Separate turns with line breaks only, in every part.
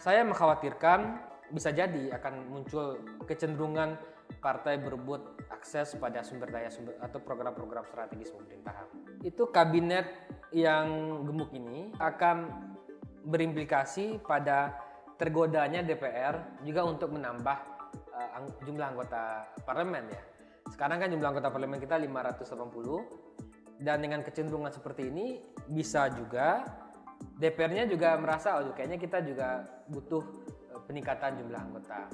saya mengkhawatirkan bisa jadi akan muncul kecenderungan partai berebut akses pada sumber daya atau program-program strategis pemerintahan. Itu kabinet yang gemuk ini akan berimplikasi pada tergodanya DPR juga untuk menambah jumlah anggota parlemen ya. Sekarang kan jumlah anggota parlemen kita 580 dan dengan kecenderungan seperti ini bisa juga DPR-nya juga merasa kayaknya kita juga butuh peningkatan jumlah anggota.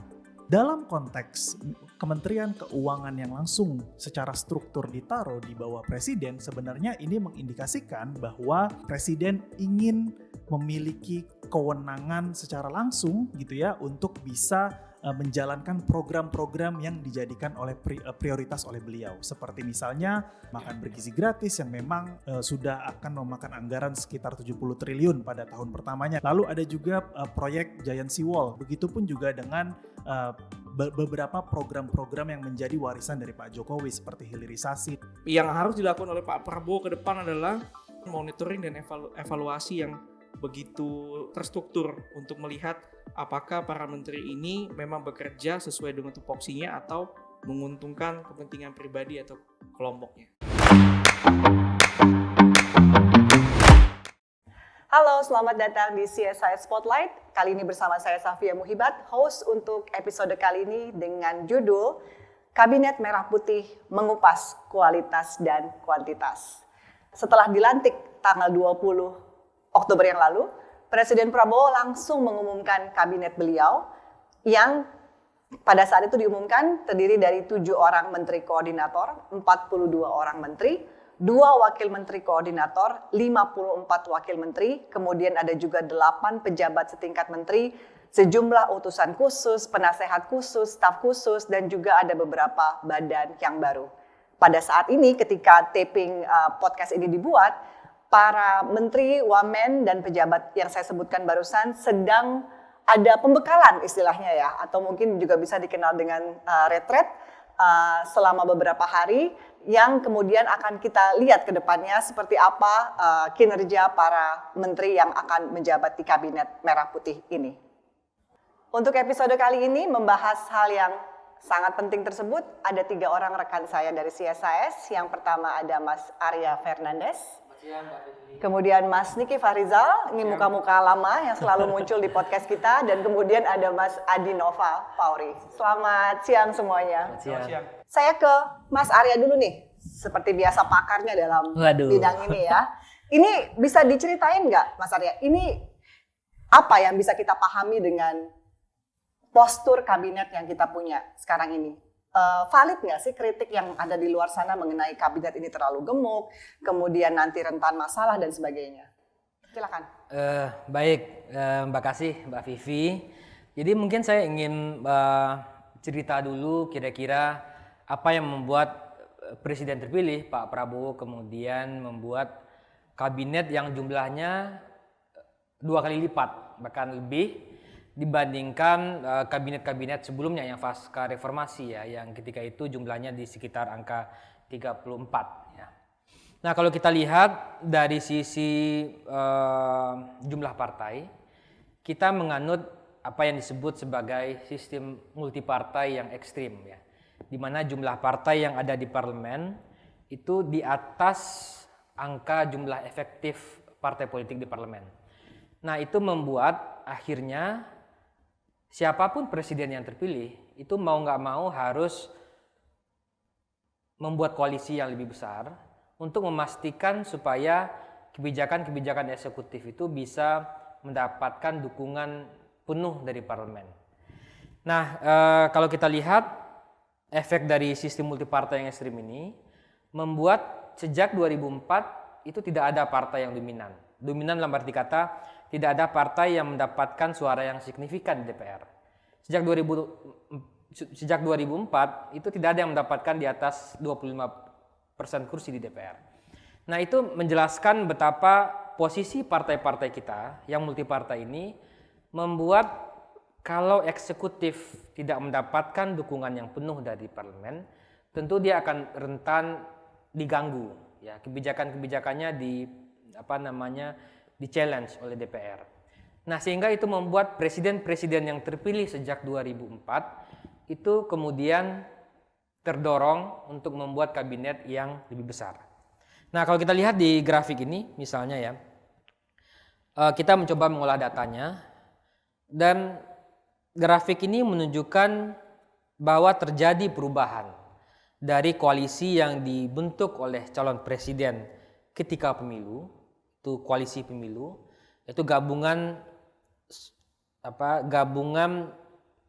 Dalam konteks Kementerian Keuangan yang langsung secara struktur ditaruh di bawah Presiden, sebenarnya ini mengindikasikan bahwa Presiden ingin memiliki kewenangan secara langsung gitu ya untuk bisa menjalankan program-program yang dijadikan oleh prioritas oleh beliau, seperti misalnya makan bergizi gratis yang memang sudah akan memakan anggaran sekitar 70 triliun pada tahun pertamanya. Lalu ada juga proyek Giant Sea Wall, begitupun juga dengan beberapa program-program yang menjadi warisan dari Pak Jokowi seperti hilirisasi.
Yang harus dilakukan oleh Pak Prabowo ke depan adalah monitoring dan evaluasi yang begitu terstruktur untuk melihat apakah para menteri ini memang bekerja sesuai dengan tupoksinya atau menguntungkan kepentingan pribadi atau kelompoknya.
Halo, selamat datang di CSI Spotlight. Kali ini bersama saya Safia Muhibat, host untuk episode kali ini dengan judul Kabinet Merah Putih Mengupas Kualitas dan Kuantitas. Setelah dilantik tanggal 20 Oktober yang lalu, Presiden Prabowo langsung mengumumkan kabinet beliau yang pada saat itu diumumkan terdiri dari 7 orang menteri koordinator, 42 orang menteri, 2 wakil menteri koordinator, 54 wakil menteri, kemudian ada juga 8 pejabat setingkat menteri, sejumlah utusan khusus, penasehat khusus, staf khusus, dan juga ada beberapa badan yang baru. Pada saat ini ketika taping podcast ini dibuat, para menteri, wamen, dan pejabat yang saya sebutkan barusan sedang ada pembekalan istilahnya ya, atau mungkin juga bisa dikenal dengan retret selama beberapa hari yang kemudian akan kita lihat ke depannya seperti apa kinerja para menteri yang akan menjabat di Kabinet Merah Putih ini. Untuk episode kali ini membahas hal yang sangat penting tersebut, ada 3 orang rekan saya dari CSIS. Yang pertama ada Mas Arya Fernandes. Kemudian Mas Niki Fahrizal, ini muka-muka lama yang selalu muncul di podcast kita, dan kemudian ada Mas Adi Nova Fauri. Selamat siang semuanya.
Selamat siang.
Saya ke Mas Arya dulu nih, seperti biasa pakarnya dalam bidang ini ya. Ini bisa diceritain nggak Mas Arya, ini apa yang bisa kita pahami dengan postur kabinet yang kita punya sekarang ini? Valid nggak sih kritik yang ada di luar sana mengenai kabinet ini terlalu gemuk, kemudian nanti rentan masalah dan sebagainya? Silakan.
Baik, Mbak Kasih, Mbak Vivi. Jadi mungkin saya ingin cerita dulu kira-kira apa yang membuat Presiden terpilih Pak Prabowo kemudian membuat kabinet yang jumlahnya 2 kali lipat, bahkan lebih dibandingkan kabinet-kabinet sebelumnya yang pasca reformasi ya, yang ketika itu jumlahnya di sekitar angka 34 ya. Nah, kalau kita lihat dari sisi jumlah partai, kita menganut apa yang disebut sebagai sistem multipartai yang ekstrim ya, di mana jumlah partai yang ada di parlemen itu di atas angka jumlah efektif partai politik di parlemen. Nah, itu membuat akhirnya siapapun presiden yang terpilih itu mau nggak mau harus membuat koalisi yang lebih besar untuk memastikan supaya kebijakan-kebijakan eksekutif itu bisa mendapatkan dukungan penuh dari parlemen. Nah, kalau kita lihat efek dari sistem multipartai yang ekstrim ini membuat sejak 2004 itu tidak ada partai yang dominan. Dominan dalam arti kata tidak ada partai yang mendapatkan suara yang signifikan di DPR. Sejak 2004 itu tidak ada yang mendapatkan di atas 25% kursi di DPR. Nah, itu menjelaskan betapa posisi partai-partai kita yang multipartai ini membuat kalau eksekutif tidak mendapatkan dukungan yang penuh dari parlemen, tentu dia akan rentan diganggu ya, kebijakan-kebijakannya di challenge oleh DPR. Nah, sehingga itu membuat presiden-presiden yang terpilih sejak 2004 itu kemudian terdorong untuk membuat kabinet yang lebih besar. Nah, kalau kita lihat di grafik ini misalnya ya, kita mencoba mengolah datanya dan grafik ini menunjukkan bahwa terjadi perubahan dari koalisi yang dibentuk oleh calon presiden ketika pemilu, itu koalisi pemilu, itu gabungan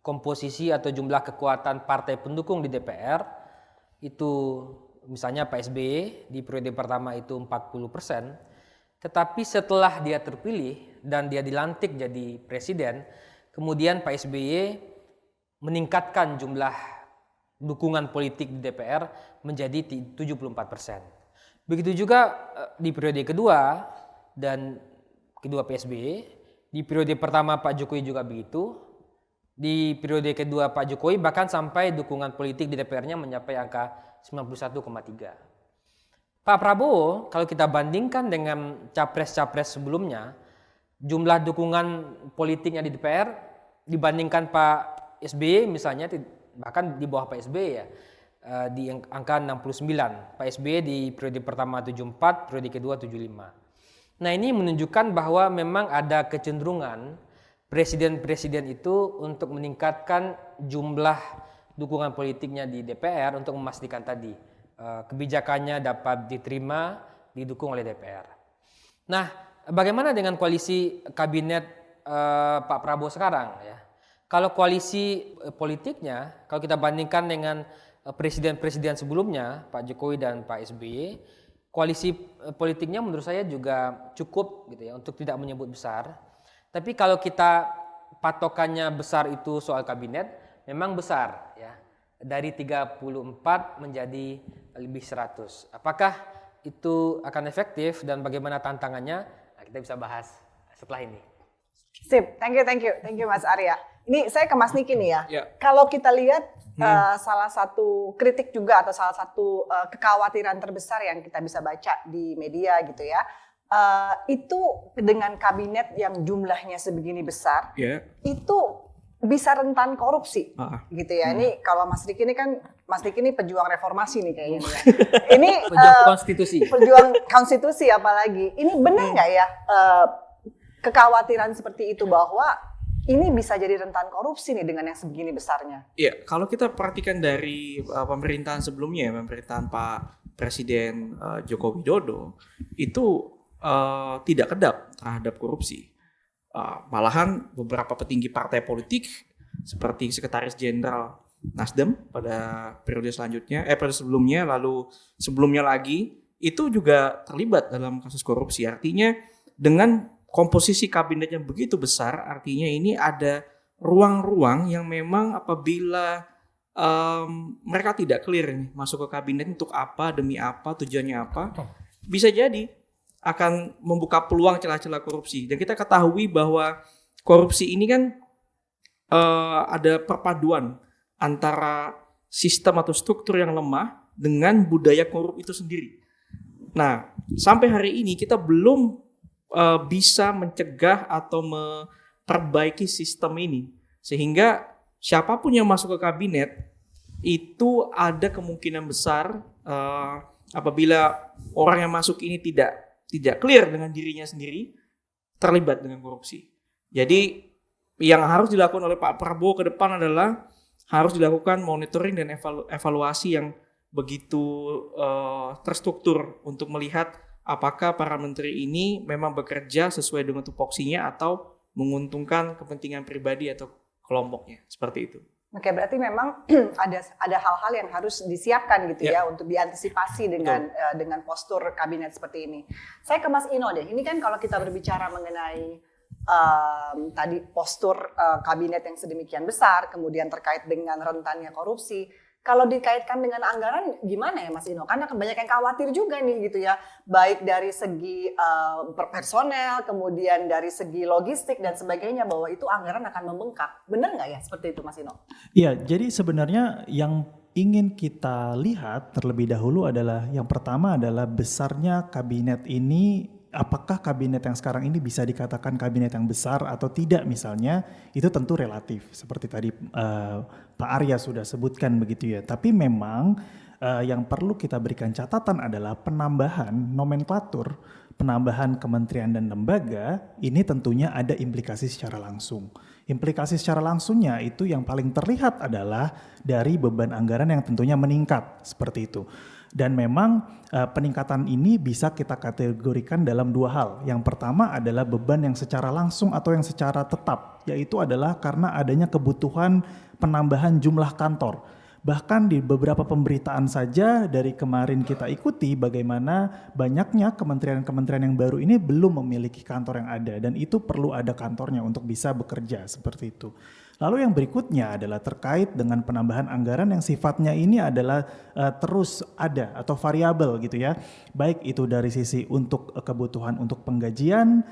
komposisi atau jumlah kekuatan partai pendukung di DPR, itu misalnya Pak SBY di periode pertama itu 40%, tetapi setelah dia terpilih dan dia dilantik jadi presiden, kemudian Pak SBY meningkatkan jumlah dukungan politik di DPR menjadi 74%. Begitu juga di periode kedua dan kedua Pak SBY, di periode pertama Pak Jokowi juga begitu, di periode kedua Pak Jokowi bahkan sampai dukungan politik di DPR-nya mencapai angka 91,3. Pak Prabowo kalau kita bandingkan dengan capres-capres sebelumnya, jumlah dukungan politiknya di DPR dibandingkan Pak SBY misalnya bahkan di bawah Pak SBY ya, di angka 69. Pak SBY di periode pertama 74, periode kedua 75. Nah, ini menunjukkan bahwa memang ada kecenderungan presiden-presiden itu untuk meningkatkan jumlah dukungan politiknya di DPR untuk memastikan tadi kebijakannya dapat diterima, didukung oleh DPR. Nah, bagaimana dengan koalisi kabinet Pak Prabowo sekarang ya? Kalau koalisi politiknya, kalau kita bandingkan dengan presiden-presiden sebelumnya, Pak Jokowi dan Pak SBY, koalisi politiknya menurut saya juga cukup gitu ya untuk tidak menyebut besar. Tapi kalau kita patokannya besar itu soal kabinet, memang besar ya. Dari 34 menjadi lebih 100. Apakah itu akan efektif dan bagaimana tantangannya? Nah, kita bisa bahas setelah ini.
Sip, thank you Mas Arya. Ini saya ke Mas Niki nih ya.
Ya.
Kalau kita lihat salah satu kritik juga atau salah satu kekhawatiran terbesar yang kita bisa baca di media gitu ya, itu dengan kabinet yang jumlahnya sebegini besar, itu bisa rentan korupsi, gitu ya. Ini kalau Mas Niki ini kan, Mas Niki ini pejuang reformasi nih kayaknya. Ya. Ini
pejuang konstitusi.
Pejuang konstitusi apalagi. Ini benar nggak ya kekhawatiran seperti itu bahwa ini bisa jadi rentan korupsi nih dengan yang sebegini besarnya?
Iya, kalau kita perhatikan dari pemerintahan sebelumnya, pemerintahan Pak Presiden Joko Widodo itu tidak kedap terhadap korupsi. Malahan beberapa petinggi partai politik seperti Sekretaris Jenderal Nasdem pada periode sebelumnya, lalu sebelumnya lagi itu juga terlibat dalam kasus korupsi. Artinya dengan komposisi kabinet yang begitu besar, artinya ini ada ruang-ruang yang memang apabila mereka tidak clear nih masuk ke kabinet untuk apa, demi apa, tujuannya apa, bisa jadi akan membuka peluang celah-celah korupsi. Dan kita ketahui bahwa korupsi ini kan ada perpaduan antara sistem atau struktur yang lemah dengan budaya korup itu sendiri. Nah, sampai hari ini kita belum bisa mencegah atau memperbaiki sistem ini. Sehingga siapapun yang masuk ke kabinet itu ada kemungkinan besar apabila orang yang masuk ini tidak clear dengan dirinya sendiri, terlibat dengan korupsi. Jadi yang harus dilakukan oleh Pak Prabowo ke depan adalah harus dilakukan monitoring dan evaluasi yang begitu terstruktur untuk melihat apakah para menteri ini memang bekerja sesuai dengan tupoksinya atau menguntungkan kepentingan pribadi atau kelompoknya, seperti itu.
Oke, berarti memang ada hal-hal yang harus disiapkan gitu ya untuk diantisipasi dengan postur kabinet seperti ini. Saya ke Mas Ino deh. Ini kan kalau kita berbicara mengenai tadi postur kabinet yang sedemikian besar, kemudian terkait dengan rentannya korupsi. Kalau dikaitkan dengan anggaran gimana ya Mas Ino? Karena banyak yang khawatir juga nih gitu ya. Baik dari segi personel, kemudian dari segi logistik dan sebagainya bahwa itu anggaran akan membengkak. Benar nggak ya seperti itu Mas Ino?
Iya, jadi sebenarnya yang ingin kita lihat terlebih dahulu adalah yang pertama adalah besarnya kabinet ini apakah kabinet yang sekarang ini bisa dikatakan kabinet yang besar atau tidak misalnya, itu tentu relatif. Seperti tadi Pak Arya sudah sebutkan begitu ya. Tapi memang yang perlu kita berikan catatan adalah penambahan nomenklatur, penambahan kementerian dan lembaga, ini tentunya ada implikasi secara langsung. Implikasi secara langsungnya itu yang paling terlihat adalah dari beban anggaran yang tentunya meningkat, seperti itu. Dan memang peningkatan ini bisa kita kategorikan dalam dua hal. Yang pertama adalah beban yang secara langsung atau yang secara tetap, yaitu adalah karena adanya kebutuhan penambahan jumlah kantor. Bahkan di beberapa pemberitaan saja dari kemarin kita ikuti bagaimana banyaknya kementerian-kementerian yang baru ini belum memiliki kantor yang ada, dan itu perlu ada kantornya untuk bisa bekerja seperti itu. Lalu yang berikutnya adalah terkait dengan penambahan anggaran yang sifatnya ini adalah terus ada atau variabel gitu ya. Baik itu dari sisi untuk kebutuhan untuk penggajian,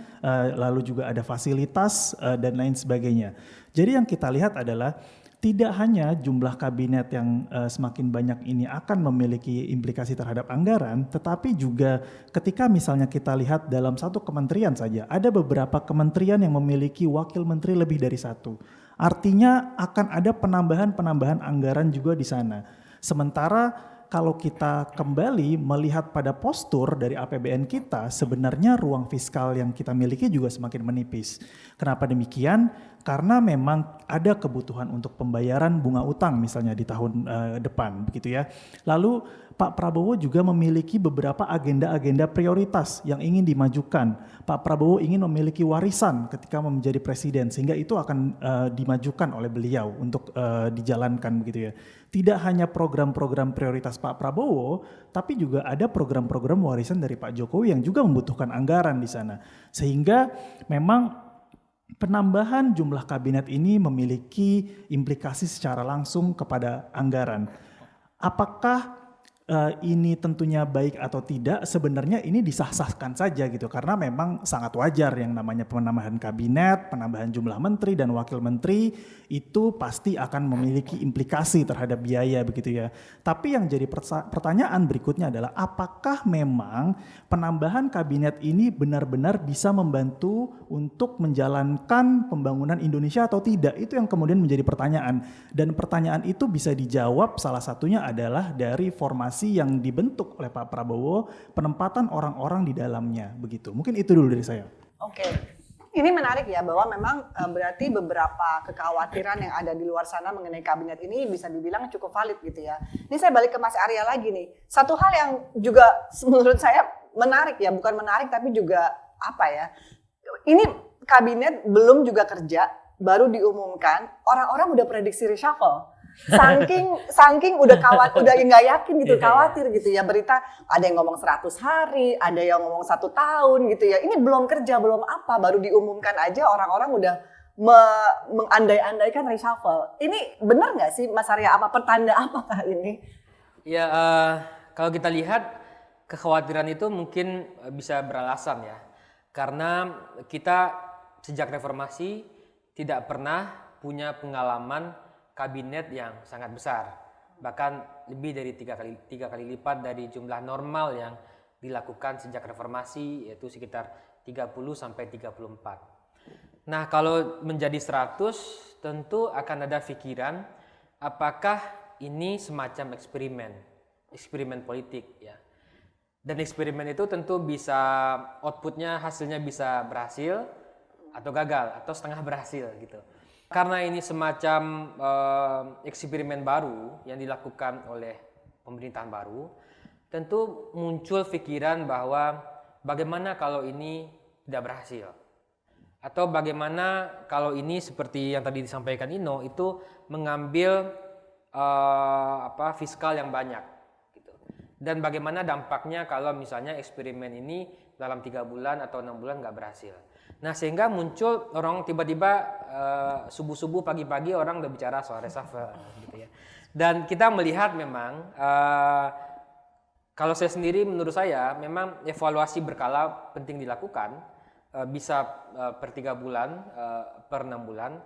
lalu juga ada fasilitas dan lain sebagainya. Jadi yang kita lihat adalah tidak hanya jumlah kabinet yang semakin banyak ini akan memiliki implikasi terhadap anggaran, tetapi juga ketika misalnya kita lihat dalam satu kementerian saja, ada beberapa kementerian yang memiliki wakil menteri lebih dari satu. Artinya akan ada penambahan anggaran juga di sana. Sementara kalau kita kembali melihat pada postur dari APBN kita, sebenarnya ruang fiskal yang kita miliki juga semakin menipis. Kenapa demikian? Karena memang ada kebutuhan untuk pembayaran bunga utang misalnya di tahun depan, begitu ya. Lalu Pak Prabowo juga memiliki beberapa agenda-agenda prioritas yang ingin dimajukan. Pak Prabowo ingin memiliki warisan ketika menjadi presiden, sehingga itu akan dimajukan oleh beliau untuk dijalankan begitu ya. Tidak hanya program-program prioritas Pak Prabowo, tapi juga ada program-program warisan dari Pak Jokowi yang juga membutuhkan anggaran di sana. Sehingga memang penambahan jumlah kabinet ini memiliki implikasi secara langsung kepada anggaran. Apakah ini tentunya baik atau tidak, sebenarnya ini disah-sahkan saja gitu, karena memang sangat wajar yang namanya penambahan kabinet, penambahan jumlah menteri dan wakil menteri itu pasti akan memiliki implikasi terhadap biaya begitu ya. Tapi yang jadi pertanyaan berikutnya adalah apakah memang penambahan kabinet ini benar-benar bisa membantu untuk menjalankan pembangunan Indonesia atau tidak? Itu yang kemudian menjadi pertanyaan, dan pertanyaan itu bisa dijawab salah satunya adalah dari formasi yang dibentuk oleh Pak Prabowo, penempatan orang-orang di dalamnya begitu. Mungkin itu dulu dari saya.
Oke. Ini menarik ya, bahwa memang berarti beberapa kekhawatiran yang ada di luar sana mengenai kabinet ini bisa dibilang cukup valid gitu ya. Ini saya balik ke Mas Arya lagi nih. Satu hal yang juga menurut saya menarik ya, bukan menarik tapi juga apa ya. Ini kabinet belum juga kerja, baru diumumkan, orang-orang udah prediksi reshuffle. Saking udah nggak yakin gitu, khawatir gitu ya, berita ada yang ngomong 100 hari, ada yang ngomong 1 tahun gitu ya. Ini belum kerja, belum apa, baru diumumkan aja orang-orang udah mengandai-andaikan reshuffle. Ini benar nggak sih Mas Arya, apa pertanda apakah ini?
Ya kalau kita lihat kekhawatiran itu mungkin bisa beralasan ya, karena kita sejak reformasi tidak pernah punya pengalaman kabinet yang sangat besar, bahkan lebih dari tiga kali lipat dari jumlah normal yang dilakukan sejak reformasi, yaitu sekitar 30 sampai 34. Nah, kalau menjadi 100 tentu akan ada pikiran apakah ini semacam eksperimen politik ya. Dan eksperimen itu tentu bisa outputnya, hasilnya bisa berhasil atau gagal atau setengah berhasil gitu. Karena ini semacam eksperimen baru yang dilakukan oleh pemerintahan baru, tentu muncul pikiran bahwa bagaimana kalau ini tidak berhasil, atau bagaimana kalau ini seperti yang tadi disampaikan Ino itu mengambil fiskal yang banyak, gitu. Dan bagaimana dampaknya kalau misalnya eksperimen ini dalam 3 bulan atau 6 bulan nggak berhasil. Nah, sehingga muncul orang tiba-tiba subuh-subuh pagi-pagi orang udah bicara soal reshuffle gitu ya. Dan kita melihat memang kalau saya sendiri, menurut saya memang evaluasi berkala penting dilakukan, bisa per 3 bulan, per 6 bulan,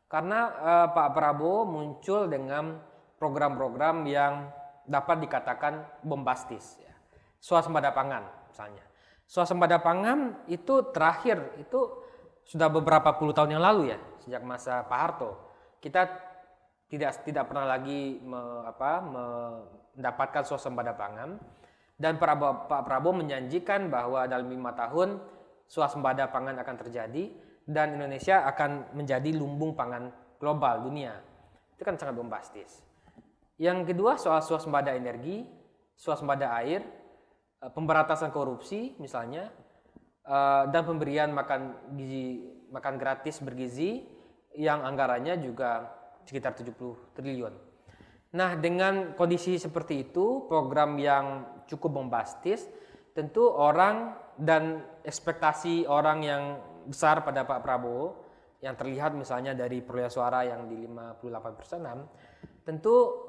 karena Pak Prabowo muncul dengan program-program yang dapat dikatakan bombastis ya. Swasembada pangan misalnya. Swasembada pangan itu terakhir itu sudah beberapa puluh tahun yang lalu ya, sejak masa Pak Harto. Kita tidak pernah lagi mendapatkan swasembada pangan, dan Pak Prabowo menjanjikan bahwa dalam 5 tahun swasembada pangan akan terjadi dan Indonesia akan menjadi lumbung pangan global dunia. Itu kan sangat bombastis. Yang kedua soal swasembada energi, swasembada air, pemberantasan korupsi misalnya, dan pemberian makan gratis bergizi yang anggarannya juga sekitar 70 triliun. Nah, dengan kondisi seperti itu, program yang cukup bombastis, tentu orang dan ekspektasi orang yang besar pada Pak Prabowo yang terlihat misalnya dari perolehan suara yang di 58%, tentu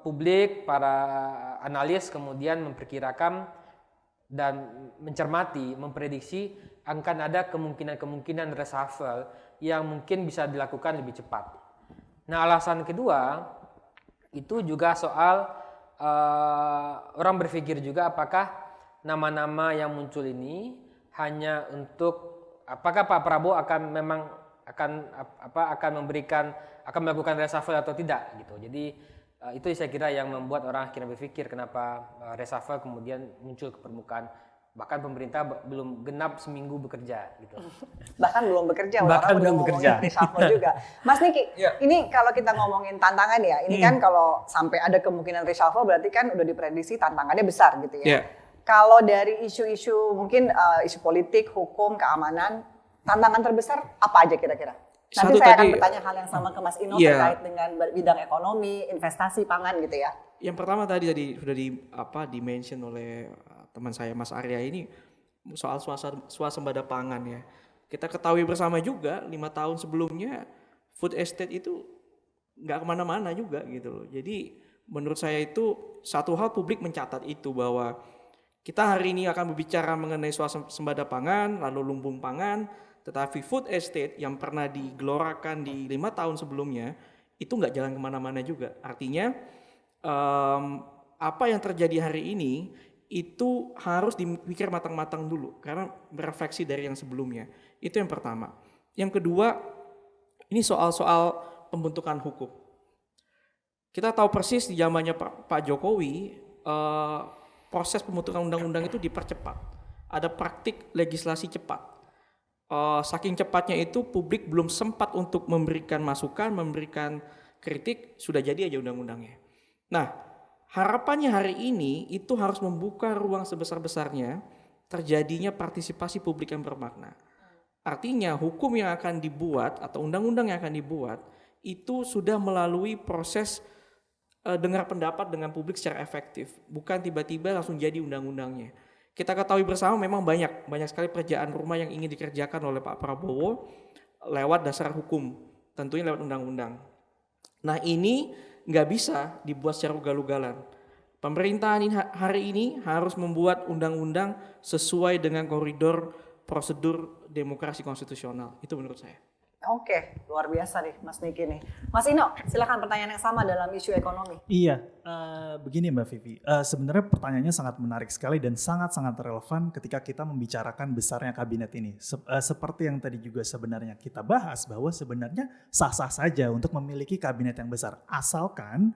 publik, para analis kemudian memperkirakan dan mencermati, memprediksi akan ada kemungkinan reshuffle yang mungkin bisa dilakukan lebih cepat. Nah, alasan kedua itu juga soal orang berpikir juga apakah nama-nama yang muncul ini hanya untuk apakah Pak Prabowo akan melakukan reshuffle atau tidak gitu. Jadi itu saya kira yang membuat orang akhirnya berpikir kenapa reshuffle kemudian muncul ke permukaan. Bahkan pemerintah belum genap seminggu bekerja gitu.
Bahkan belum bekerja,
Bahkan
orang
belum
udah
bekerja.
ngomongin reshuffle juga. Mas Niki, ini kalau kita ngomongin tantangan ya, ini kan kalau sampai ada kemungkinan reshuffle berarti kan udah diprediksi tantangannya besar gitu ya. Kalau dari isu-isu mungkin isu politik, hukum, keamanan, tantangan terbesar apa aja kira-kira? Nanti saya akan bertanya hal yang sama ke Mas Ino terkait dengan bidang ekonomi, investasi, pangan gitu ya.
Yang pertama tadi sudah di-mention oleh teman saya Mas Arya ini soal swasembada pangan ya. Kita ketahui bersama juga 5 tahun sebelumnya food estate itu nggak kemana-mana juga gitu loh. Jadi menurut saya itu satu hal publik mencatat itu bahwa kita hari ini akan berbicara mengenai swasembada pangan, lalu lumbung pangan, tetapi food estate yang pernah digelorakan di 5 tahun sebelumnya itu nggak jalan kemana-mana juga. Artinya apa yang terjadi hari ini itu harus dipikir matang-matang dulu karena berefleksi dari yang sebelumnya. Itu yang pertama. Yang kedua, ini soal pembentukan hukum. Kita tahu persis di zamannya Pak Jokowi, proses pembentukan undang-undang itu dipercepat. Ada praktik legislasi cepat. Saking cepatnya itu publik belum sempat untuk memberikan masukan, memberikan kritik, sudah jadi aja undang-undangnya. Nah, harapannya hari ini itu harus membuka ruang sebesar-besarnya terjadinya partisipasi publik yang bermakna. Artinya hukum yang akan dibuat atau undang-undang yang akan dibuat itu sudah melalui proses dengar pendapat dengan publik secara efektif. Bukan tiba-tiba langsung jadi undang-undangnya. Kita ketahui bersama memang banyak sekali pekerjaan rumah yang ingin dikerjakan oleh Pak Prabowo lewat dasar hukum, tentunya lewat undang-undang. Nah ini nggak bisa dibuat secara ugal-ugalan. Pemerintahan hari ini harus membuat undang-undang sesuai dengan koridor prosedur demokrasi konstitusional. Itu menurut saya.
Oke, luar biasa nih Mas Niki nih. Mas Ino, silakan pertanyaan yang sama dalam isu ekonomi.
Iya, begini Mbak Vivi, sebenarnya pertanyaannya sangat menarik sekali dan sangat-sangat relevan ketika kita membicarakan besarnya kabinet ini. Seperti yang tadi juga sebenarnya kita bahas bahwa sebenarnya sah-sah saja untuk memiliki kabinet yang besar, asalkan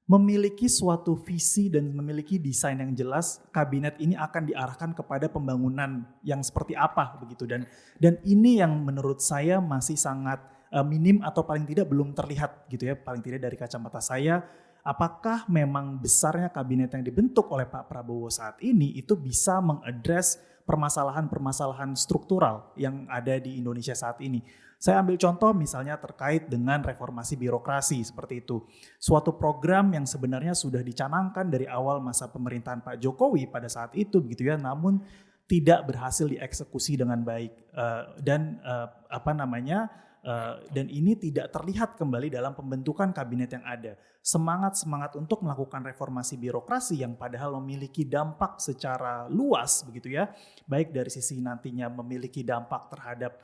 memiliki suatu visi dan memiliki desain yang jelas kabinet ini akan diarahkan kepada pembangunan yang seperti apa begitu, dan ini yang menurut saya masih sangat minim atau paling tidak belum terlihat gitu ya, paling tidak dari kacamata saya. Apakah memang besarnya kabinet yang dibentuk oleh Pak Prabowo saat ini itu bisa mengadres permasalahan-permasalahan struktural yang ada di Indonesia saat ini? Saya ambil contoh misalnya terkait dengan reformasi birokrasi seperti itu. Suatu program yang sebenarnya sudah dicanangkan dari awal masa pemerintahan Pak Jokowi pada saat itu begitu ya, namun tidak berhasil dieksekusi dengan baik dan ini tidak terlihat kembali dalam pembentukan kabinet yang ada. Semangat untuk melakukan reformasi birokrasi yang padahal memiliki dampak secara luas begitu ya, baik dari sisi nantinya memiliki dampak terhadap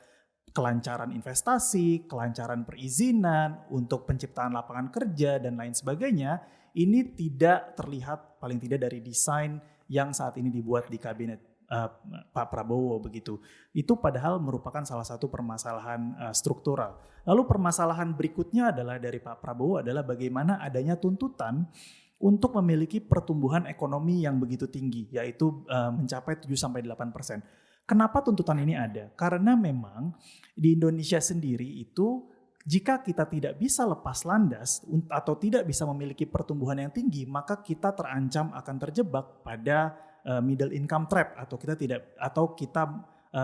kelancaran investasi, kelancaran perizinan, untuk penciptaan lapangan kerja dan lain sebagainya, ini tidak terlihat paling tidak dari desain yang saat ini dibuat di kabinet Pak Prabowo begitu. Itu padahal merupakan salah satu permasalahan struktural. Lalu permasalahan berikutnya adalah dari Pak Prabowo adalah bagaimana adanya tuntutan untuk memiliki pertumbuhan ekonomi yang begitu tinggi, yaitu mencapai 7-8%. Kenapa tuntutan ini ada? Karena memang di Indonesia sendiri itu jika kita tidak bisa lepas landas atau tidak bisa memiliki pertumbuhan yang tinggi, maka kita terancam akan terjebak pada middle income trap atau kita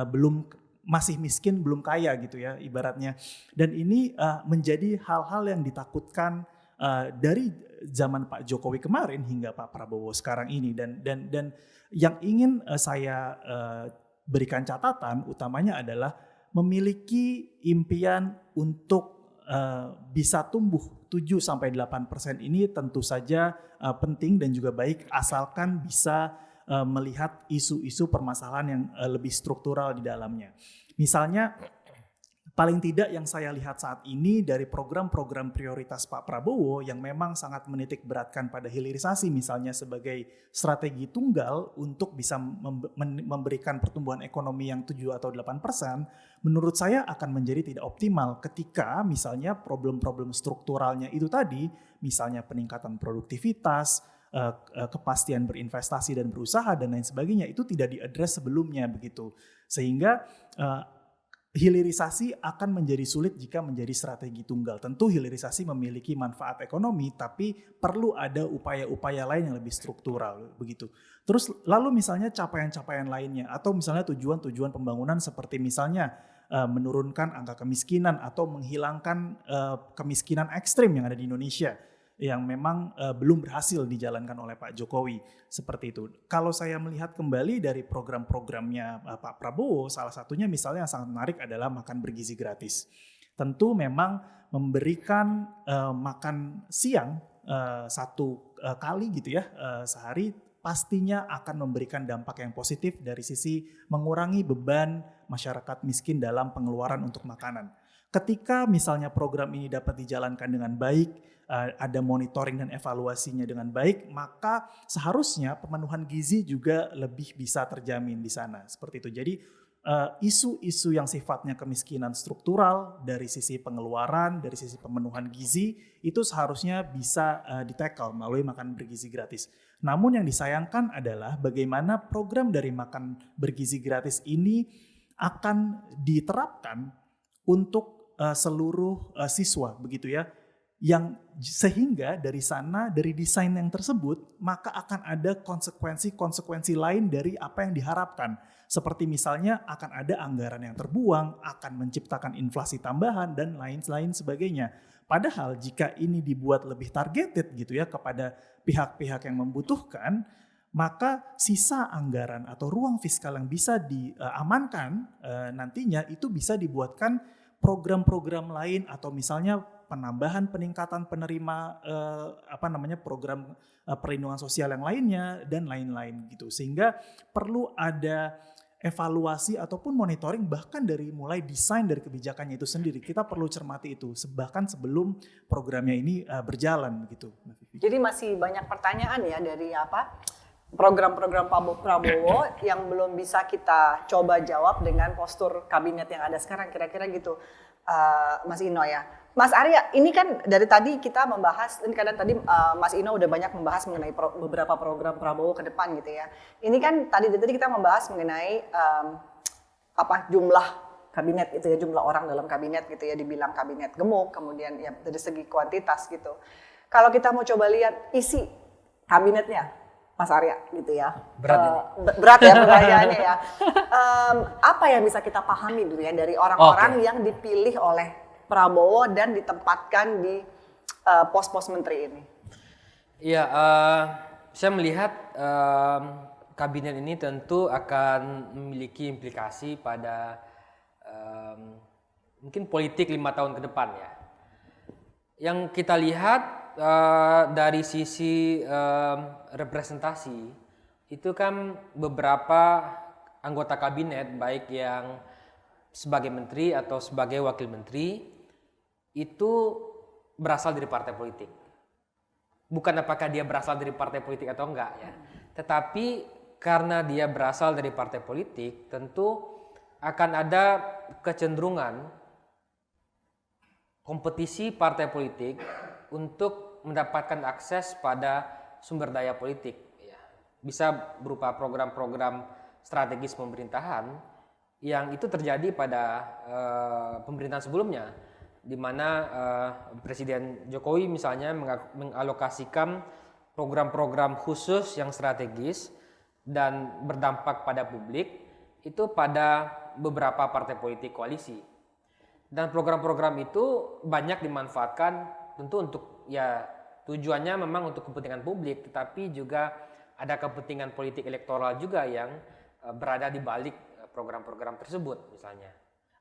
belum masih miskin belum kaya gitu ya ibaratnya. Dan ini menjadi hal-hal yang ditakutkan dari zaman Pak Jokowi kemarin hingga Pak Prabowo sekarang ini dan yang ingin saya berikan catatan utamanya adalah memiliki impian untuk bisa tumbuh 7-8% ini tentu saja penting dan juga baik asalkan bisa melihat isu-isu permasalahan yang lebih struktural di dalamnya. Misalnya paling tidak yang saya lihat saat ini dari program-program prioritas Pak Prabowo yang memang sangat menitik beratkan pada hilirisasi misalnya sebagai strategi tunggal untuk bisa memberikan pertumbuhan ekonomi yang 7 atau 8%, menurut saya akan menjadi tidak optimal ketika misalnya problem-problem strukturalnya itu tadi, misalnya peningkatan produktivitas, kepastian berinvestasi dan berusaha dan lain sebagainya itu tidak diadres sebelumnya begitu. Sehingga hilirisasi akan menjadi sulit jika menjadi strategi tunggal. Tentu hilirisasi memiliki manfaat ekonomi, tapi perlu ada upaya-upaya lain yang lebih struktural begitu. Terus lalu misalnya capaian-capaian lainnya atau misalnya tujuan-tujuan pembangunan seperti misalnya menurunkan angka kemiskinan atau menghilangkan kemiskinan ekstrim yang ada di Indonesia yang memang belum berhasil dijalankan oleh Pak Jokowi seperti itu. Kalau saya melihat kembali dari program-programnya Pak Prabowo, salah satunya misalnya yang sangat menarik adalah makan bergizi gratis. Tentu memang memberikan makan siang satu kali gitu ya sehari pastinya akan memberikan dampak yang positif dari sisi mengurangi beban masyarakat miskin dalam pengeluaran untuk makanan. Ketika misalnya program ini dapat dijalankan dengan baik, ada monitoring dan evaluasinya dengan baik, maka seharusnya pemenuhan gizi juga lebih bisa terjamin di sana. Seperti itu. Jadi isu-isu yang sifatnya kemiskinan struktural dari sisi pengeluaran, dari sisi pemenuhan gizi, itu seharusnya bisa di-tackle melalui makan bergizi gratis. Namun yang disayangkan adalah bagaimana program dari makan bergizi gratis ini akan diterapkan untuk seluruh siswa begitu ya, yang sehingga dari sana dari desain yang tersebut maka akan ada konsekuensi lain dari apa yang diharapkan, seperti misalnya akan ada anggaran yang terbuang, akan menciptakan inflasi tambahan dan lain-lain sebagainya. Padahal jika ini dibuat lebih targeted gitu ya kepada pihak-pihak yang membutuhkan, maka sisa anggaran atau ruang fiskal yang bisa diamankan nantinya itu bisa dibuatkan program-program lain atau misalnya peningkatan penerima program perlindungan sosial yang lainnya dan lain-lain gitu. Sehingga perlu ada evaluasi ataupun monitoring bahkan dari mulai desain dari kebijakannya itu sendiri. Kita perlu cermati itu bahkan sebelum programnya ini berjalan gitu.
Jadi masih banyak pertanyaan ya dari program-program Pak Prabowo yang belum bisa kita coba jawab dengan postur kabinet yang ada sekarang, kira-kira gitu, Mas Ino ya. Mas Arya, ini kan dari tadi kita membahas, ini kadang tadi Mas Ino udah banyak membahas mengenai beberapa program Prabowo ke depan gitu ya. Ini kan tadi kita membahas mengenai jumlah kabinet itu ya, jumlah orang dalam kabinet gitu ya, dibilang kabinet gemuk, kemudian ya dari segi kuantitas gitu. Kalau kita mau coba lihat isi kabinetnya, Mas Arya gitu ya. Berat ya pertanyaannya ya. Apa yang bisa kita pahami dulu ya dari orang-orang yang dipilih oleh Prabowo dan ditempatkan di pos-pos menteri ini?
Iya, saya melihat kabinet ini tentu akan memiliki implikasi pada mungkin politik 5 tahun ke depan ya. Yang kita lihat dari sisi representasi itu kan beberapa anggota kabinet baik yang sebagai menteri atau sebagai wakil menteri itu berasal dari partai politik. Bukan apakah dia berasal dari partai politik atau enggak ya, tetapi karena dia berasal dari partai politik, tentu akan ada kecenderungan kompetisi partai politik untuk mendapatkan akses pada sumber daya politik. Ya. Bisa berupa program-program strategis pemerintahan yang itu terjadi pada pemerintahan sebelumnya, di mana Presiden Jokowi misalnya mengalokasikan program-program khusus yang strategis dan berdampak pada publik itu pada beberapa partai politik koalisi. Dan program-program itu banyak dimanfaatkan tentu untuk ya tujuannya memang untuk kepentingan publik, tetapi juga ada kepentingan politik elektoral juga yang berada di balik program-program tersebut misalnya,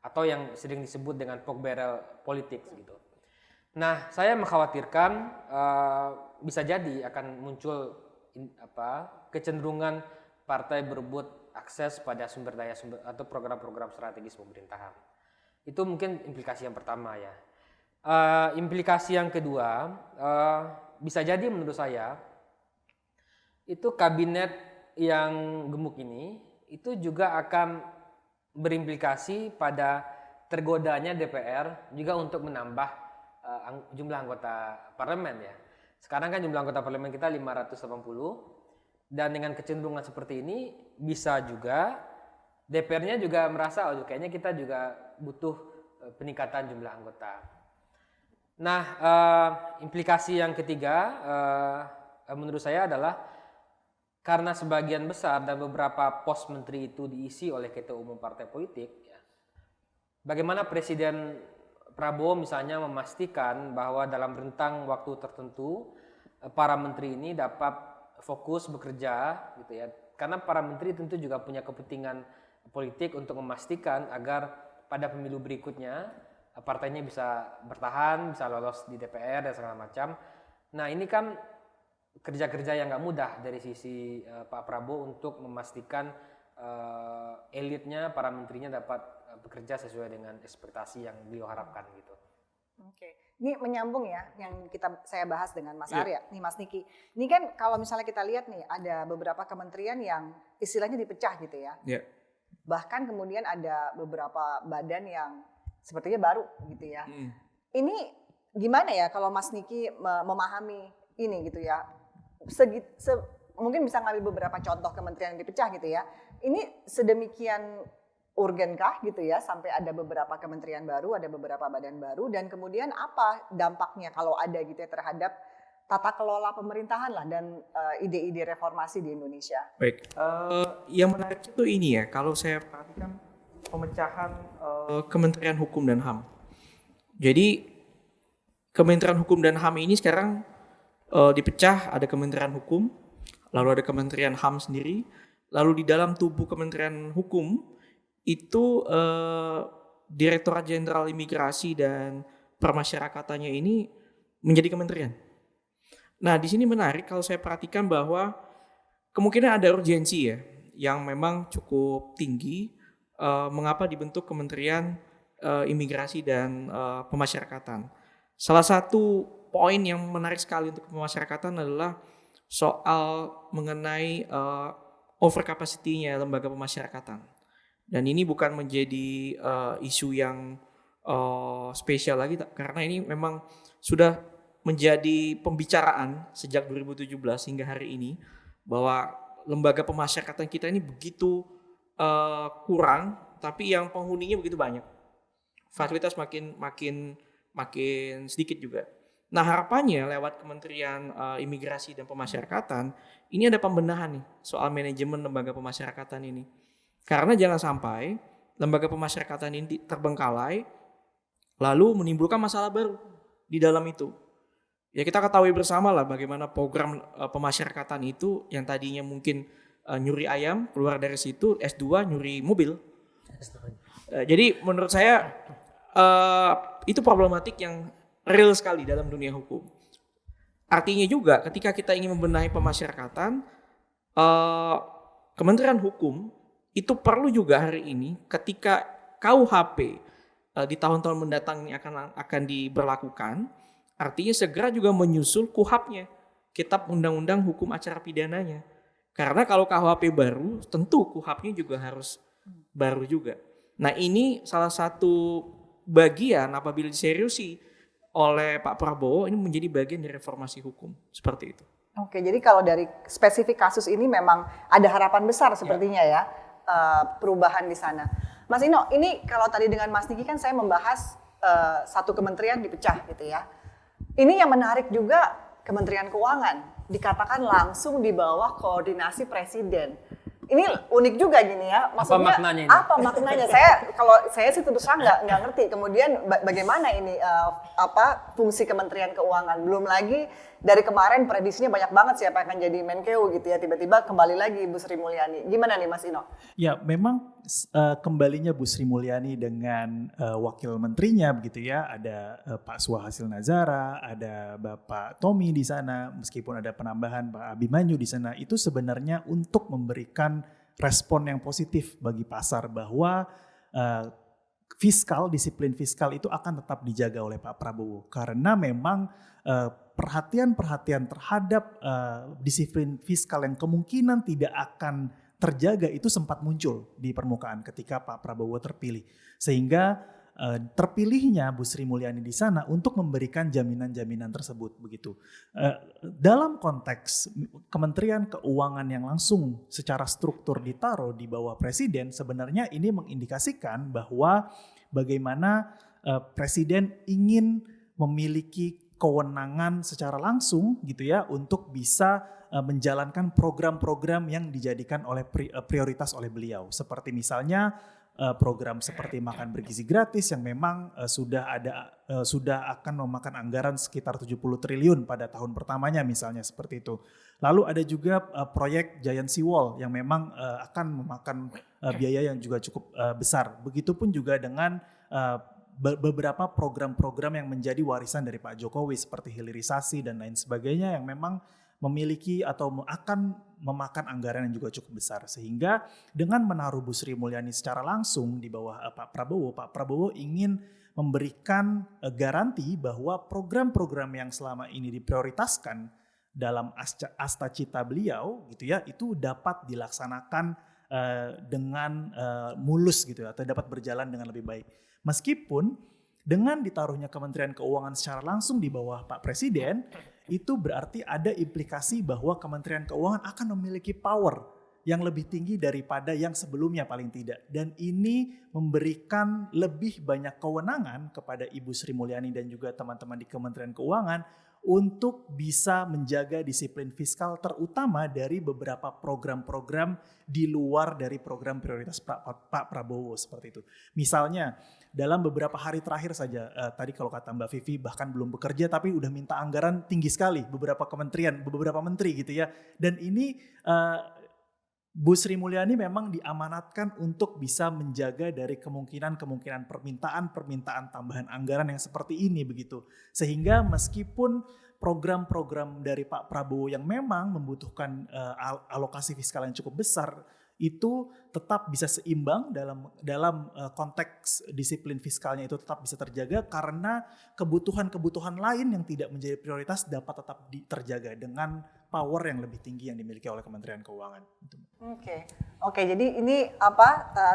atau yang sering disebut dengan pork barrel politik gitu. Nah, saya mengkhawatirkan bisa jadi akan muncul kecenderungan partai berebut akses pada sumber daya atau program-program strategis pemerintahan. Itu mungkin implikasi yang pertama ya. Implikasi yang kedua bisa jadi menurut saya itu kabinet yang gemuk ini itu juga akan berimplikasi pada tergodanya DPR juga untuk menambah jumlah anggota parlemen ya. Sekarang kan jumlah anggota parlemen kita 580, dan dengan kecenderungan seperti ini bisa juga DPR-nya juga merasa kayaknya kita juga butuh peningkatan jumlah anggota. Nah, implikasi yang ketiga menurut saya adalah karena sebagian besar dan beberapa pos menteri itu diisi oleh ketua umum partai politik, ya, bagaimana Presiden Prabowo misalnya memastikan bahwa dalam rentang waktu tertentu para menteri ini dapat fokus bekerja gitu ya, karena para menteri tentu juga punya kepentingan politik untuk memastikan agar pada pemilu berikutnya partainya bisa bertahan, bisa lolos di DPR dan segala macam. Nah, ini kan kerja-kerja yang nggak mudah dari sisi Pak Prabowo untuk memastikan elitnya, para menterinya dapat bekerja sesuai dengan ekspektasi yang beliau harapkan gitu.
Oke. Ini menyambung ya yang saya bahas dengan Mas Arya, nih Mas Niki. Ini kan kalau misalnya kita lihat nih ada beberapa kementerian yang istilahnya dipecah gitu ya. Bahkan kemudian ada beberapa badan yang sepertinya baru gitu ya. Ini gimana ya kalau Mas Niki memahami ini gitu ya? Mungkin bisa ngambil beberapa contoh kementerian yang dipecah gitu ya. Ini sedemikian urgenkah gitu ya sampai ada beberapa kementerian baru, ada beberapa badan baru, dan kemudian apa dampaknya kalau ada gitu ya terhadap tata kelola pemerintahan lah dan ide-ide reformasi di Indonesia.
Baik, yang menarik itu ini ya, kalau saya perhatikan pemecahan Kementerian Hukum dan HAM. Jadi Kementerian Hukum dan HAM ini sekarang dipecah, ada Kementerian Hukum, lalu ada Kementerian HAM sendiri, lalu di dalam tubuh Kementerian Hukum itu Direktorat Jenderal Imigrasi dan Permasyarakatannya ini menjadi kementerian. Nah, di sini menarik kalau saya perhatikan bahwa kemungkinan ada urgensi ya yang memang cukup tinggi mengapa dibentuk Kementerian Imigrasi dan Pemasyarakatan. Salah satu poin yang menarik sekali untuk pemasyarakatan adalah soal mengenai overcapacity-nya lembaga pemasyarakatan. Dan ini bukan menjadi isu yang spesial lagi, karena ini memang sudah menjadi pembicaraan sejak 2017 hingga hari ini bahwa lembaga pemasyarakatan kita ini begitu kurang, tapi yang penghuninya begitu banyak. Fasilitas makin sedikit juga. Nah, harapannya lewat Kementerian Imigrasi dan Pemasyarakatan ini ada pembenahan nih soal manajemen lembaga pemasyarakatan ini. Karena jangan sampai lembaga pemasyarakatan ini terbengkalai lalu menimbulkan masalah baru di dalam itu. Ya, kita ketahui bersama lah bagaimana program pemasyarakatan itu yang tadinya mungkin nyuri ayam, keluar dari situ S2 nyuri mobil. Jadi menurut saya itu problematik yang real sekali dalam dunia hukum. Artinya juga ketika kita ingin membenahi pemasyarakatan, Kementerian Hukum itu perlu juga hari ini ketika KUHP di tahun-tahun mendatang ini akan diberlakukan, artinya segera juga menyusul KUHAP-nya, Kitab Undang-Undang Hukum Acara Pidananya. Karena kalau KUHP baru, tentu KUHP-nya juga harus baru juga. Nah ini salah satu bagian apabila diseriusi oleh Pak Prabowo, ini menjadi bagian dari reformasi hukum. Seperti itu.
Oke, jadi kalau dari spesifik kasus ini memang ada harapan besar sepertinya ya, perubahan di sana. Mas Ino, ini kalau tadi dengan Mas Niki kan saya membahas satu kementerian dipecah gitu ya. Ini yang menarik juga Kementerian Keuangan, dikatakan langsung di bawah koordinasi Presiden. Ini unik juga gini ya, maksudnya
Apa maknanya ini?
apa maknanya? Kalau saya sih terus terang nggak ngerti. Kemudian bagaimana ini fungsi Kementerian Keuangan? Belum lagi dari kemarin prediksinya banyak banget siapa yang akan jadi Menkeu gitu ya. Tiba-tiba kembali lagi Bu Sri Mulyani. Gimana nih Mas Ino?
Ya, memang kembalinya Bu Sri Mulyani dengan wakil menterinya begitu ya. Ada Pak Suhasil Nazara, ada Bapak Tommy di sana, meskipun ada penambahan Pak Abimanyu di sana, itu sebenarnya untuk memberikan respon yang positif bagi pasar bahwa disiplin fiskal itu akan tetap dijaga oleh Pak Prabowo. Karena memang perhatian-perhatian terhadap disiplin fiskal yang kemungkinan tidak akan terjaga itu sempat muncul di permukaan ketika Pak Prabowo terpilih. Sehingga terpilihnya Bu Sri Mulyani di sana untuk memberikan jaminan-jaminan tersebut begitu. Dalam konteks Kementerian Keuangan yang langsung secara struktur ditaruh di bawah Presiden, sebenarnya ini mengindikasikan bahwa bagaimana Presiden ingin memiliki kewenangan secara langsung gitu ya untuk bisa menjalankan program-program yang dijadikan oleh prioritas oleh beliau, seperti misalnya program seperti makan bergizi gratis yang memang sudah akan memakan anggaran sekitar 70 triliun pada tahun pertamanya misalnya seperti itu. Lalu ada juga proyek Giant Sea Wall yang memang akan memakan biaya yang juga cukup besar. Begitupun juga dengan beberapa program-program yang menjadi warisan dari Pak Jokowi seperti hilirisasi dan lain sebagainya yang memang memiliki atau akan memakan anggaran yang juga cukup besar. Sehingga dengan menaruh Bu Sri Mulyani secara langsung di bawah Pak Prabowo ingin memberikan garansi bahwa program-program yang selama ini diprioritaskan dalam asta cita beliau gitu ya, itu dapat dilaksanakan dengan mulus gitu ya, atau dapat berjalan dengan lebih baik. Meskipun dengan ditaruhnya Kementerian Keuangan secara langsung di bawah Pak Presiden, itu berarti ada implikasi bahwa Kementerian Keuangan akan memiliki power yang lebih tinggi daripada yang sebelumnya paling tidak. Dan ini memberikan lebih banyak kewenangan kepada Ibu Sri Mulyani dan juga teman-teman di Kementerian Keuangan untuk bisa menjaga disiplin fiskal, terutama dari beberapa program-program di luar dari program prioritas Pak Prabowo seperti itu. Misalnya dalam beberapa hari terakhir saja, tadi kalau kata Mbak Vivi bahkan belum bekerja tapi udah minta anggaran tinggi sekali beberapa kementerian, beberapa menteri gitu ya. Dan ini Bu Sri Mulyani memang diamanatkan untuk bisa menjaga dari kemungkinan permintaan tambahan anggaran yang seperti ini begitu. Sehingga meskipun program-program dari Pak Prabowo yang memang membutuhkan alokasi fiskal yang cukup besar itu tetap bisa seimbang dalam konteks disiplin fiskalnya itu tetap bisa terjaga karena kebutuhan-kebutuhan lain yang tidak menjadi prioritas dapat tetap terjaga dengan power yang lebih tinggi yang dimiliki oleh Kementerian Keuangan. Oke, jadi ini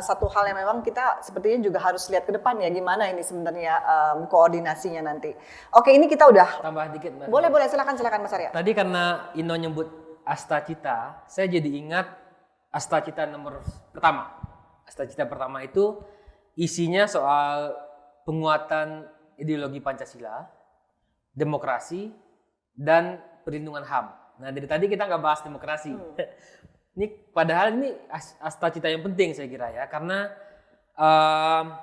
satu hal yang memang kita sepertinya juga harus lihat ke depan ya gimana ini sebenarnya koordinasinya nanti. Oke, ini kita udah
Tambah dikit Mbak.
Boleh silakan Mas Arya.
Tadi karena Ino nyebut Asta Cita, saya jadi ingat Asta Cita nomor pertama. Asta Cita pertama itu isinya soal penguatan ideologi Pancasila, demokrasi, dan perlindungan HAM. Nah dari tadi kita nggak bahas demokrasi. Ini padahal ini Asta Cita yang penting saya kira ya, karena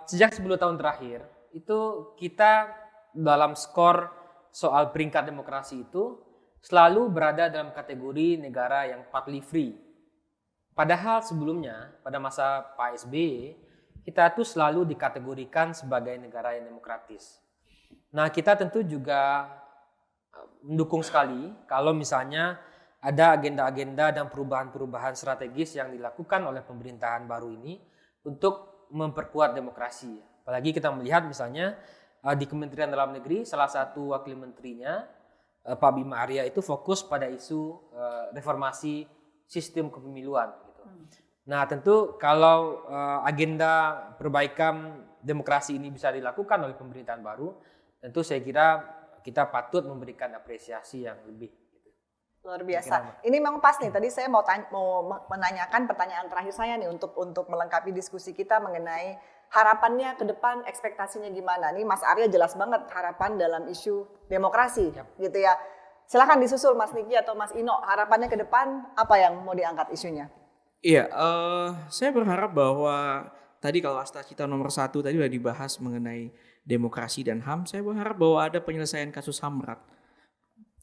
sejak 10 tahun terakhir itu kita dalam skor soal peringkat demokrasi itu selalu berada dalam kategori negara yang partly free. Padahal sebelumnya pada masa Pak SBY kita tuh selalu dikategorikan sebagai negara yang demokratis. Nah kita tentu juga mendukung sekali kalau misalnya ada agenda-agenda dan perubahan-perubahan strategis yang dilakukan oleh pemerintahan baru ini untuk memperkuat demokrasi. Apalagi kita melihat misalnya di Kementerian Dalam Negeri salah satu wakil menterinya Pak Bima Arya itu fokus pada isu reformasi sistem kepemiluan gitu. Nah, tentu kalau agenda perbaikan demokrasi ini bisa dilakukan oleh pemerintahan baru, tentu saya kira kita patut memberikan apresiasi yang lebih.
Luar biasa. Ini memang pas nih. Tadi saya mau menanyakan pertanyaan terakhir saya nih untuk melengkapi diskusi kita mengenai harapannya ke depan, ekspektasinya gimana. Nih Mas Arya jelas banget harapan dalam isu demokrasi, gitu ya. Silakan disusul Mas Niki atau Mas Ino. Harapannya ke depan apa yang mau diangkat isunya?
Iya, saya berharap bahwa tadi kalau Asta Cita nomor 1 tadi sudah dibahas mengenai demokrasi dan HAM. Saya berharap bahwa ada penyelesaian kasus HAM berat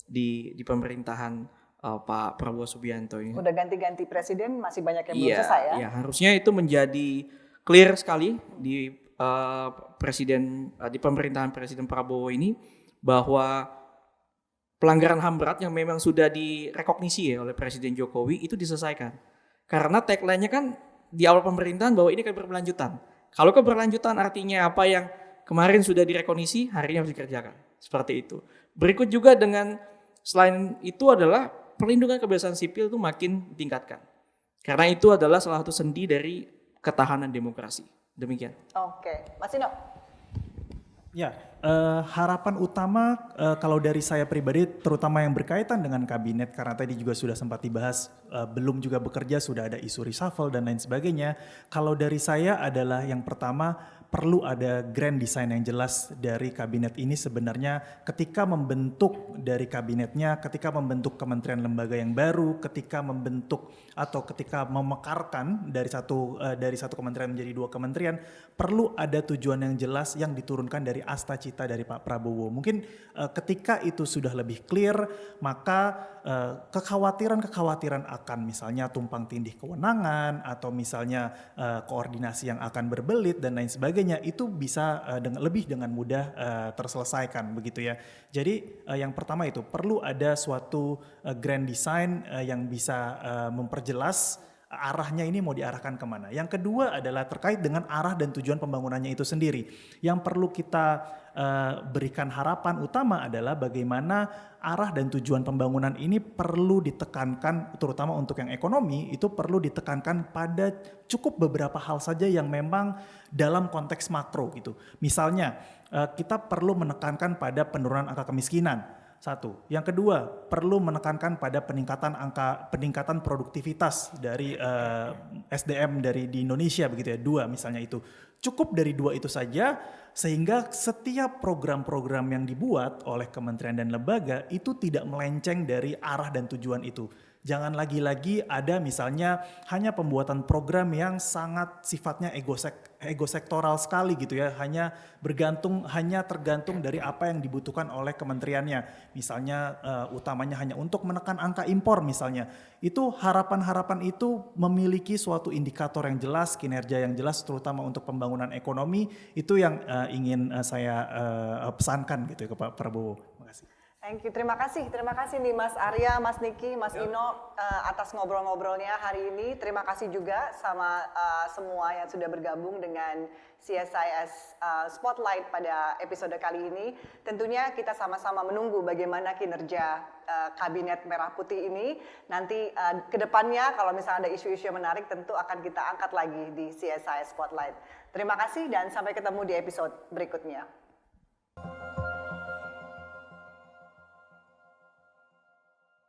di pemerintahan Pak Prabowo Subianto ini.
Udah ganti-ganti presiden masih banyak yang belum selesai ya?
Iya, harusnya itu menjadi clear sekali di di pemerintahan Presiden Prabowo ini bahwa pelanggaran HAM berat yang memang sudah direkognisi ya oleh Presiden Jokowi itu diselesaikan. Karena tagline-nya kan di awal pemerintahan bahwa ini akan berkelanjutan. Kalau keberlanjutan artinya apa yang kemarin sudah direkognisi hari ini harus dikerjakan. Seperti itu. Berikut juga selain itu adalah perlindungan kebebasan sipil itu makin ditingkatkan. Karena itu adalah salah satu sendi dari ketahanan demokrasi. Demikian.
Oke, Mas Ino.
Ya, harapan utama kalau dari saya pribadi terutama yang berkaitan dengan kabinet karena tadi juga sudah sempat dibahas belum juga bekerja sudah ada isu reshuffle dan lain sebagainya. Kalau dari saya adalah yang pertama perlu ada grand design yang jelas dari kabinet ini sebenarnya ketika membentuk dari kabinetnya, ketika membentuk kementerian lembaga yang baru, ketika membentuk atau ketika memekarkan dari satu kementerian menjadi 2 kementerian, perlu ada tujuan yang jelas yang diturunkan dari asta cita dari Pak Prabowo. Mungkin ketika itu sudah lebih clear, maka kekhawatiran akan misalnya tumpang tindih kewenangan atau misalnya koordinasi yang akan berbelit dan lain sebagainya itu bisa dengan mudah terselesaikan begitu ya. Jadi yang pertama itu perlu ada suatu grand design yang bisa memperjelas arahnya ini mau diarahkan kemana. Yang kedua adalah terkait dengan arah dan tujuan pembangunannya itu sendiri. Yang perlu kita berikan harapan utama adalah bagaimana arah dan tujuan pembangunan ini perlu ditekankan, terutama untuk yang ekonomi, itu perlu ditekankan pada cukup beberapa hal saja yang memang dalam konteks makro gitu. Misalnya kita perlu menekankan pada penurunan angka kemiskinan. Satu. Yang kedua, perlu menekankan pada peningkatan produktivitas dari SDM di Indonesia begitu ya. 2 misalnya itu. Cukup dari 2 itu saja sehingga setiap program-program yang dibuat oleh kementerian dan lembaga itu tidak melenceng dari arah dan tujuan itu. Jangan lagi-lagi ada misalnya hanya pembuatan program yang sangat sifatnya egosektoral sekali gitu ya, hanya tergantung dari apa yang dibutuhkan oleh kementeriannya. Misalnya utamanya hanya untuk menekan angka impor misalnya. Itu harapan-harapan itu memiliki suatu indikator yang jelas, kinerja yang jelas terutama untuk pembangunan ekonomi, itu yang ingin saya pesankan gitu ya ke Pak Prabowo. Terima kasih.
Thank you, terima kasih nih Mas Arya, Mas Niki, Mas Ino atas ngobrol-ngobrolnya hari ini. Terima kasih juga sama semua yang sudah bergabung dengan CSIS Spotlight pada episode kali ini. Tentunya kita sama-sama menunggu bagaimana kinerja Kabinet Merah Putih ini. Nanti ke depannya kalau misalnya ada isu-isu yang menarik tentu akan kita angkat lagi di CSIS Spotlight. Terima kasih dan sampai ketemu di episode berikutnya.